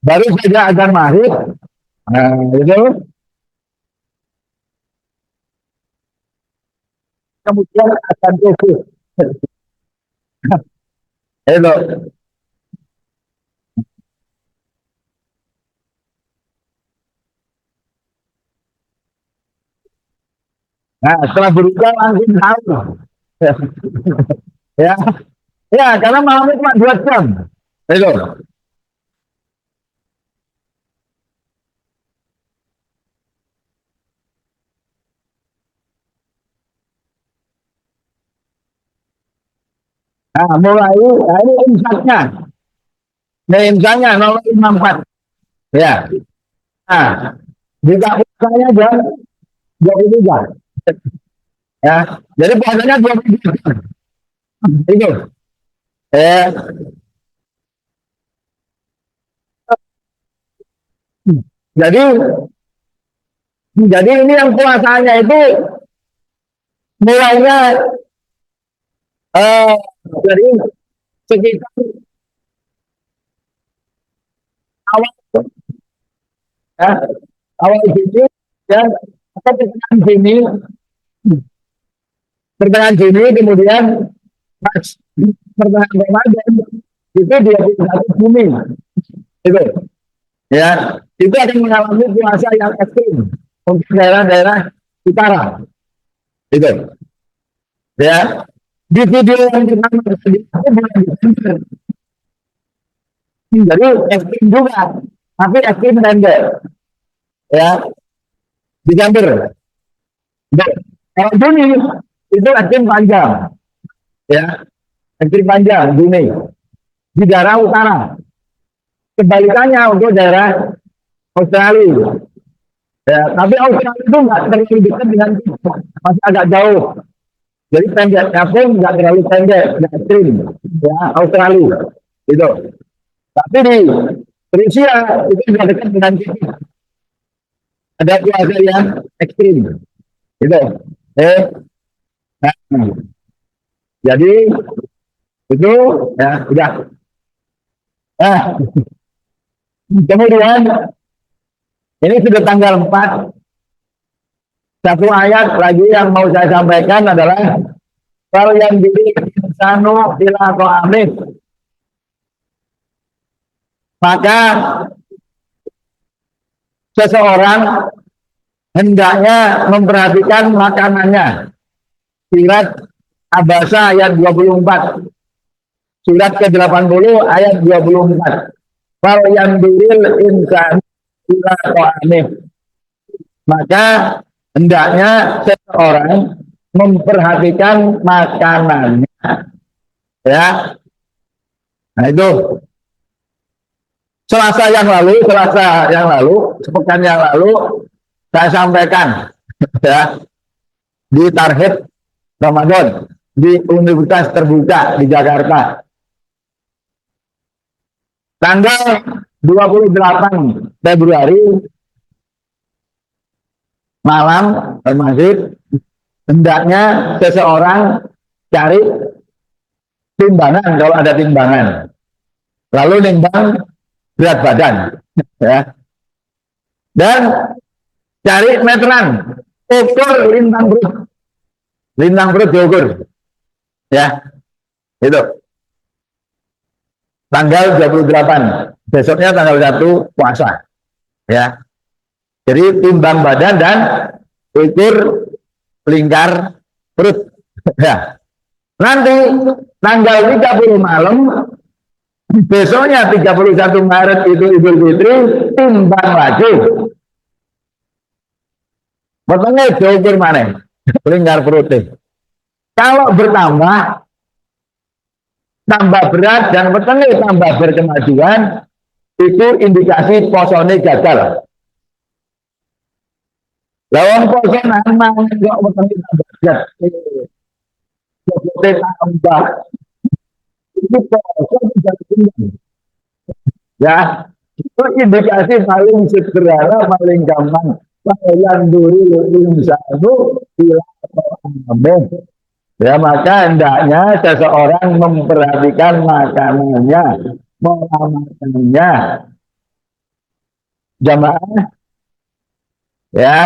baru saja akan maghrib. Nah itu kemudian akan khusus itu. Nah setelah berubah langsung tahu ya, ya karena malamnya cuma 2 jam itu. Nah mulai, nah ini imsaknya, nah imsaknya 054 ya. Nah jika puasanya jam 23 ya, jadi puasanya 23 jam itu eh jadi jadi ini yang puasanya itu mulainya eh dari sekitar awal ya, awal Juni ya, atau pertengahan Juni kemudian pas pertengahan Ramadan itu 21 Juni itu ya, itu akan mengalami puasa yang ekstrim untuk daerah-daerah utara itu ya. Di video yang pertama tadi aku bulan Desember, jadi ekstrim juga tapi ekstrim pendek ya, Desember. Kalau Juni itu ekstrim panjang ya, ekstrim panjang Juni di daerah utara. Kebalikannya untuk daerah Australia ya, tapi Australia itu nggak terlalu dekat dengan kita, masih agak jauh. Jadi pendeknya pun nggak terlalu pendek, nggak ekstrim ya Australia itu. Tapi di Rusia itu sudah dekat dengan kita, ada puasa yang ekstrim itu. Nah, jadi itu ya udah. Nah, kemudian ini sudah tanggal 4. Satu ayat lagi yang mau saya sampaikan adalah kalau yang diri insanu ila amin, maka seseorang hendaknya memperhatikan makanannya. Surat Abasa ayat 24, surat ke-80 ayat 24. Kalau yang diril insan ila amin, Maka hendaknya seseorang memperhatikan makanannya, ya. Nah itu Selasa yang lalu, sepekan yang lalu saya sampaikan ya di target Ramadan di Universitas Terbuka di Jakarta. Tanggal 28 Februari malam masjid, hendaknya seseorang cari timbangan kalau ada timbangan. Lalu nimbang berat badan ya. Dan cari meteran, ukur lintang perut diukur ya. Itu tanggal 28, besoknya tanggal 1 puasa ya. Jadi timbang badan dan ukur lingkar perut ya. Nanti tanggal 30 malam, besoknya 31 Maret itu Idul Fitri, timbang lagi. Potongnya diukur mana? Lingkar perutnya. Kalau bertambah, tambah berat dan petengnya tambah berkemajuan, itu indikasi posone gagal. Lawan poso nama kok petengnya tambah berat. Jadi tambah itu poso tidak tinggi. Ya, itu indikasi paling sederhana, paling gampang. Yang duri insanu ya, maka hendaknya seseorang memperhatikan makanannya, pola makanannya, jamaah ya.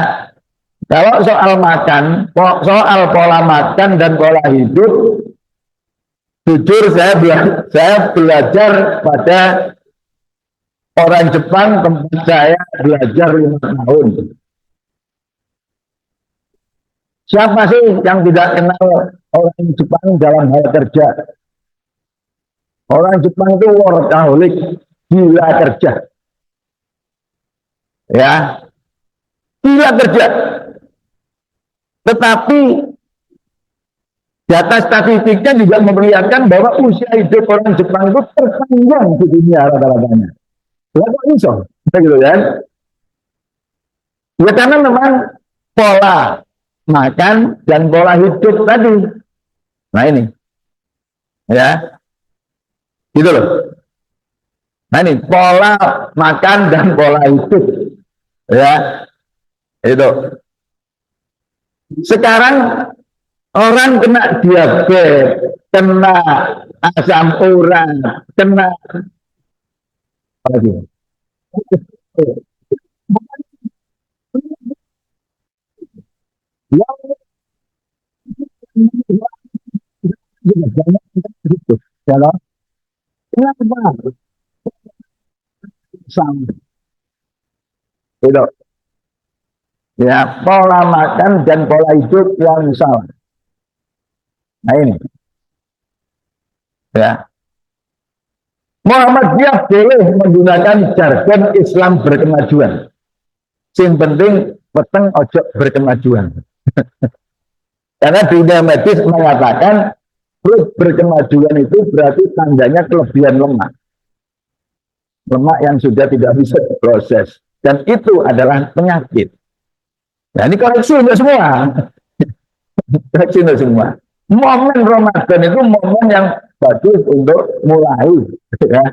Kalau soal makan, soal pola makan dan pola hidup, jujur saya belajar pada orang Jepang, tempat saya belajar 5 tahun. Siapa sih yang tidak kenal orang Jepang dalam hal kerja? Orang Jepang itu workaholic, gila kerja. Ya, gila kerja. Tetapi data statistiknya juga memperlihatkan bahwa usia hidup orang Jepang itu terpanjang di dunia rata-ratanya. Lalu iso, gitu kan? Ya karena memang pola makan dan pola hidup tadi. Nah ini, ya, gitu loh. Nah ini pola makan dan pola hidup, ya, itu. Sekarang orang kena diabetes, kena asam urat, kena apa lagi? Kalau kenapa sama itu ya, pola makan dan pola hidup yang salah. Nah ini ya, Muhammadiyah boleh menggunakan jargon Islam berkemajuan. Yang penting peteng ojo berkemajuan. Karena dunia medis mengatakan berkemajuan itu berarti tandanya kelebihan lemak. Lemak yang sudah tidak bisa diproses. Dan itu adalah penyakit. Nah ini koreksi untuk semua. Koreksi untuk semua. Momen Ramadan itu momen yang bagus untuk mulai. Ya.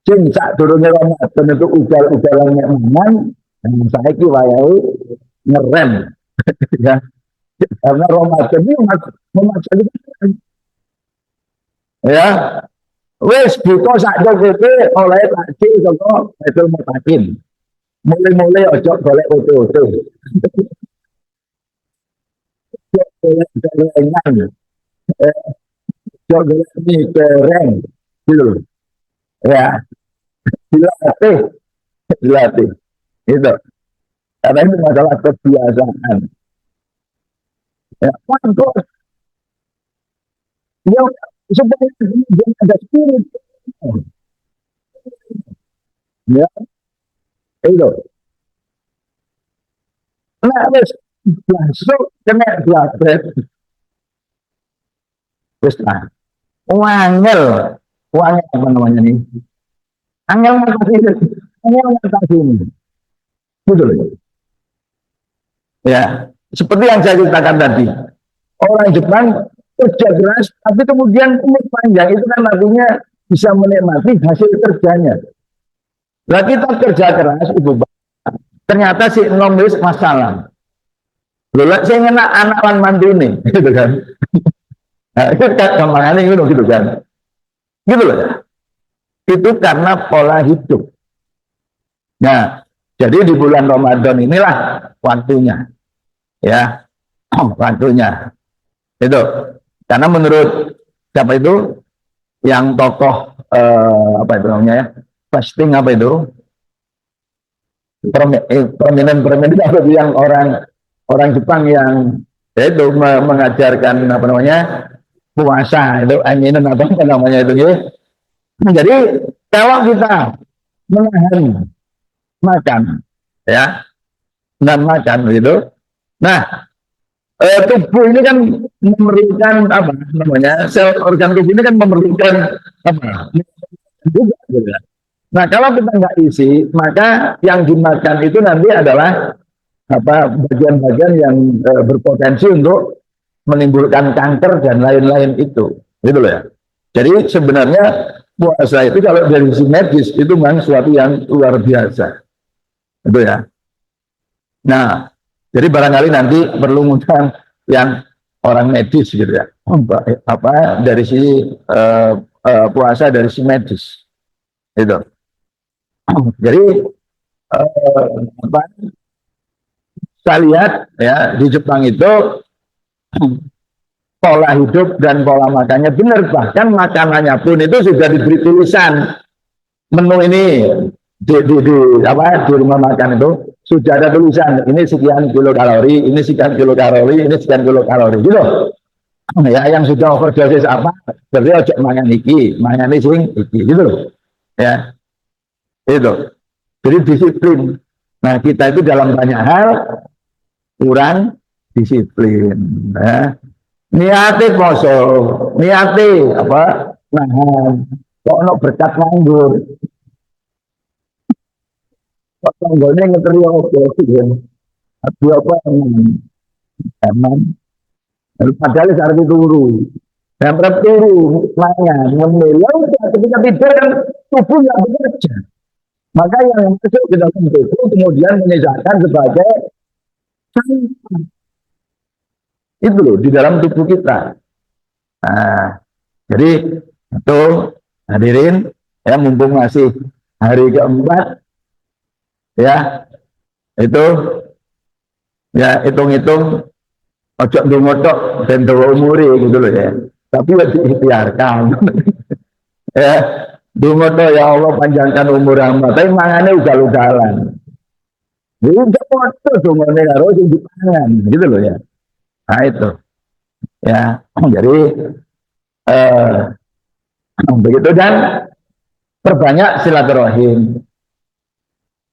Sing sak durunge Ramadan itu ugal-ugalan nyaman, dan saya kiwayai ngerem. Ya. Karena Ramadan ini memaksa kita. Ya. Wes buka sak jogote oleh takjil saka Baitul Mutakin. Mulai-mulai ojo golek oto-oto. Gorengan. Golek mie goreng. Gitu. Ya, dilatih. Itu. Karena ini masalah kebiasaan. Ya, mantap. Ya, supaya jangan ada spirit. Ya, itu. Nah, wis masuk kena diabetes wis lah. Wangel, wangel apa namanya nih? Angel ngatasi ini, angel ngatasi ini, gitu loh. Ya, seperti yang saya ceritakan tadi, orang Jepang kerja keras, tapi kemudian umur panjang itu kan artinya bisa menikmati hasil kerjanya. Nah kita kerja keras, ibu, ternyata si nulis masalah. Loh, saya ngena anak lan mantu nih, gitu kan. Nah, itu kan gampangannya gitu kan. Gitu loh. Itu karena pola hidup. Nah, jadi di bulan Ramadan inilah waktunya. Ya, waktunya. Itu. Karena menurut siapa itu yang tokoh apa itu namanya ya? Fasting apa itu? Prominent apa itu yang orang Jepang yang itu mengajarkan apa namanya? Puasa itu anginin apa namanya itu ya. Nah, jadi kalau kita menahan makan ya dan makan gitu, nah tubuh ini kan memerlukan apa namanya sel organ tubuh ini kan memerlukan apa juga gitu. Nah kalau kita nggak isi maka yang dimakan itu nanti adalah apa bagian-bagian yang berpotensi untuk menimbulkan kanker dan lain-lain itu gitu loh ya. Jadi sebenarnya puasa itu kalau dari sisi medis itu memang sesuatu yang luar biasa itu ya. Nah jadi barangkali nanti perlu ngundang yang orang medis gitu ya. Apa dari sisi puasa dari sisi medis itu. Jadi apa saya lihat ya di Jepang itu pola hidup dan pola makannya benar, bahkan makanannya pun itu sudah diberi tulisan menu ini di apa di rumah makan itu sudah ada tulisan ini sekian kilokalori, ini sekian kilokalori, ini sekian kilokalori gitu. Ya yang sudah overdosis apa berarti ojo mangan iki, mangan sing iki gitu loh. Ya, itu. Jadi disiplin. Nah, kita itu dalam banyak hal kurang disiplin, ya. Niate poso, niate apa? Nahan. Kok ono berkat nganggur. Kok tanggone ngeteri opo ya. Aku apa emang padahal sarep turu. Dan turu mangan, ngemil. Ketika tidur kan tubuh nggak bekerja. Maka yang masuk ke dalam tubuh kemudian menyejarkan sebagai itu loh di dalam tubuh kita. Nah, jadi itu hadirin ya mumpung masih hari keempat ya itu ya hitung-hitung ojo ndongotok dan dawa umuri gitu loh ya. Tapi ya diikhtiarkan ya ndongotok ya Allah panjangkan umur hamba tapi mangane ugal-ugalan. Jadi gak foto dongone karo sing dipangan gitu loh ya. Nah itu ya jadi eh, begitu dan perbanyak silaturahim.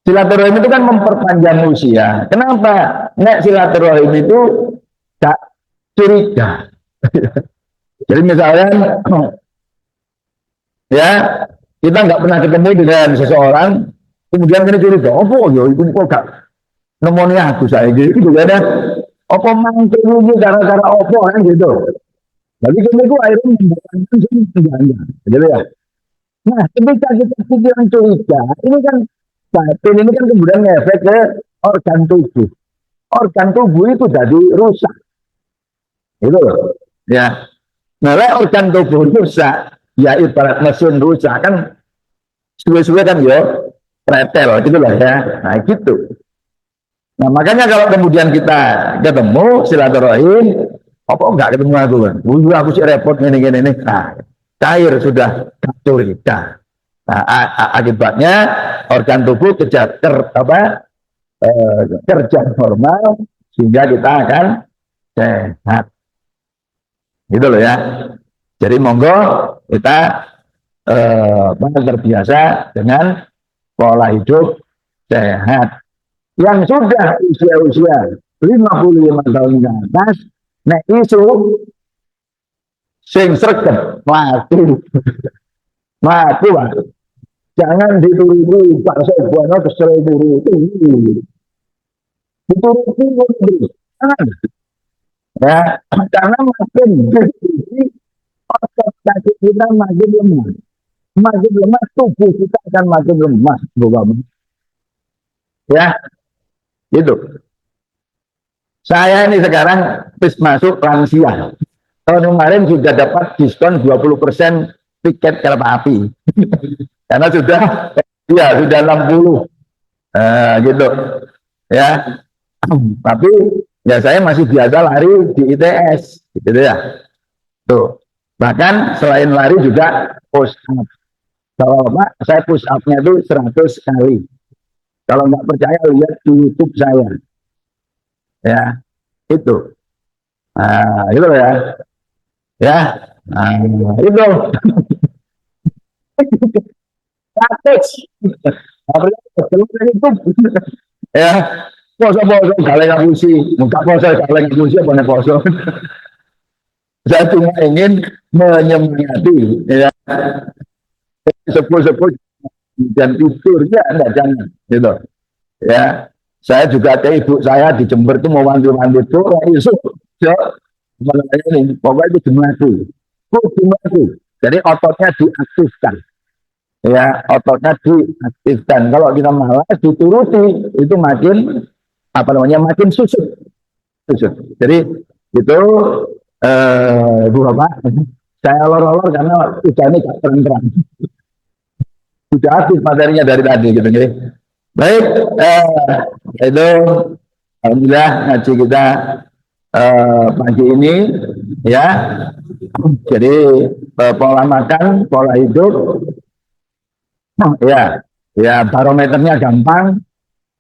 Silaturahim itu kan memperpanjang usia. Kenapa? Nek silaturahim itu gak curiga. Jadi misalnya ya kita nggak pernah ketemu dengan seseorang, kemudian kita curiga, oh yo itu kok gak pneumonia aku saya gitu ada. Apa mangkel ini gara-gara opo kan gitu. Jadi kita itu akhirnya membayangkan semuanya, gitu ya. Nah, ketika kita pikiran curiga, ini kan batin ini kan kemudian ngefek ke organ tubuh. Organ tubuh itu jadi rusak. Itu loh. Ya. Nah, organ tubuh rusak, ya ibarat mesin rusak kan suwe-suwe kan yo pretel gitu lah ya. Nah, gitu. Nah, makanya kalau kemudian kita ketemu silaturahim, apa enggak ketemu aku kan? Aku sih repot ini. Nah, cair sudah curiga. Nah, akibatnya organ tubuh kerja kerja normal sehingga kita akan sehat. Gitu loh ya. Jadi monggo kita terbiasa dengan pola hidup sehat. yang sudah usia-usia 55 tahun ke atas, nek isu sing sregep mati. Mati, Pak. Jangan dituruti Pak Soebono kesel turuti. Dituruti jangan. Ya, karena makin dituruti otot kaki kita makin lemah. Makin lemah, tubuh kita akan makin lemah, Bapak. Ya, gitu. Saya ini sekarang masuk lansia. Tahun kemarin sudah dapat diskon 20% tiket kereta api. Karena sudah, ya sudah 60. Gitu. Ya. Tapi ya saya masih biasa lari di ITS. Gitu ya. Tuh. Bahkan selain lari juga push up. Kalau Pak, saya push up-nya itu 100 kali. Kalau nggak percaya lihat di YouTube saya. Ya, itu. Nah, itu ya. Ya, nah, itu. Ya, poso-poso galeng ngapusi, muka poso galeng ngapusi apa nih poso. Saya cuma ingin menyemangati, ya, sepuh-sepuh dan tidur ya, enggak jangan, gitu. Ya, saya juga ke ibu saya di Jember itu mau mandi-mandi itu, isu, ya, ini, pokoknya itu dimati. Jadi ototnya diaktifkan. Ya, ototnya diaktifkan. Kalau kita malas dituruti, itu makin apa namanya, makin susut. Jadi itu Bu Bapak, saya olor-olor karena udah ini gak terang-terang. Sudah habis materinya dari tadi gitu. Jadi, baik, itu alhamdulillah ngaji kita pagi ini ya. Jadi pola makan, pola hidup, ya, ya barometernya gampang,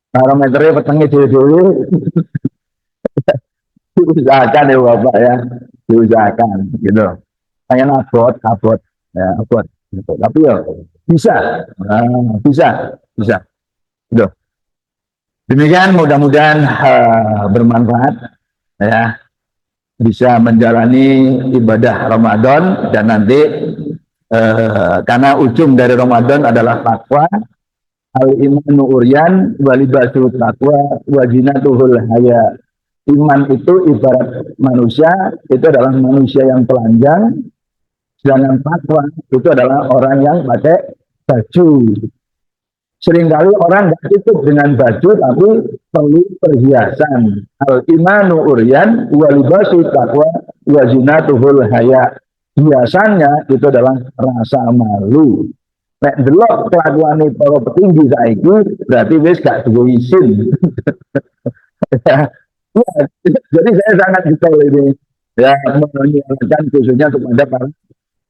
barometernya petengnya dulu, diusahakan ya Bapak ya, diusahakan gitu. Pengen abot, ya abot. Gitu. Tapi ya bisa, bisa. Gitu. Demikian mudah-mudahan bermanfaat ya, bisa menjalani ibadah Ramadan dan nanti karena ujung dari Ramadan adalah takwa, al imanu uryan walibasul takwa wajinatuhul haya. Iman itu ibarat manusia, itu adalah manusia yang telanjang, sedangkan takwa itu adalah orang yang pakai baju. Seringkali orang nggak cukup dengan baju, tapi perlu perhiasan. Al imanu uryan walibasul takwa wajinatuhul haya. Biasanya itu adalah rasa malu. Nek delok kelakuane para petinggi saiki berarti wis gak duwe isin. Ya, jadi saya sangat detail ini ya, mengingatkan khususnya kepada para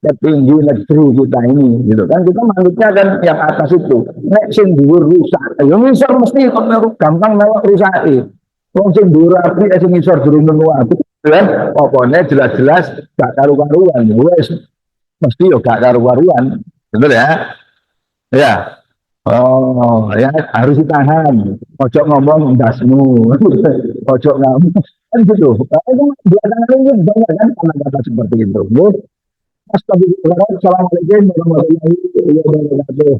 petinggi negeri kita ini gitu kan, kita manutnya kan yang atas itu. Nek sing dhuwur rusak ya ngisor mesti gampang melok rusake. Wong sing dhuwur apik sing ngisor durung nemu apik kan pokoknya jelas-jelas gak karu-karuan wes mesti yo gak karu-karuan, betul ya. Ya, oh ya harus ditahan, ojo ngomong dasmu, ojo ngomong kan gitu. Itu belakangan ini banyak kan kata-kata seperti itu. Astagfirullah. Assalamualaikum warahmatullahi wabarakatuh.